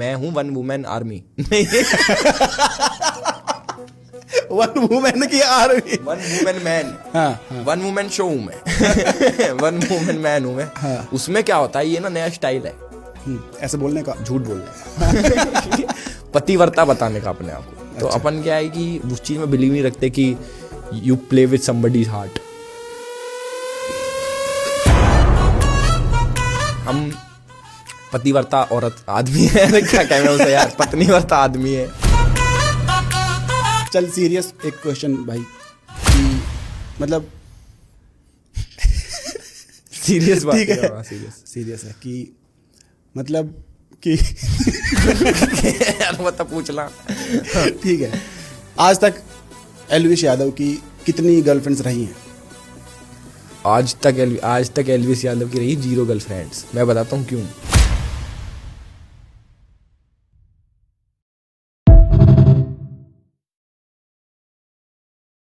मैं हूँ one women army. One women की आर्मी। One women man. हाँ। वन वुमेन शो हूँ मैं। वन वुमेन मैन हूँ मैं। हाँ। उसमें क्या होता है, ये ना नया स्टाइल है ऐसे बोलने का, झूठ बोलने का। पतिव्रता बताने का अपने आप को। तो अच्छा। अपन क्या है कि उस चीज में बिलीव नहीं रखते कि you play with somebody's heart. हम पतिव्रता औरत आदमी है। क्या कहें उसे यार, पत्नीव्रता आदमी है। चल सीरियस एक क्वेश्चन भाई कि मतलब सीरियस बात ठीक है, है। सीरियस सीरियस है कि मतलब कि यार मतलब पूछना। ठीक है, आज तक एलविश यादव की कितनी गर्लफ्रेंड्स रही हैं? आज तक एलविस यादव की रही 0 गर्लफ्रेंड्स। मैं बताता हूँ क्यों।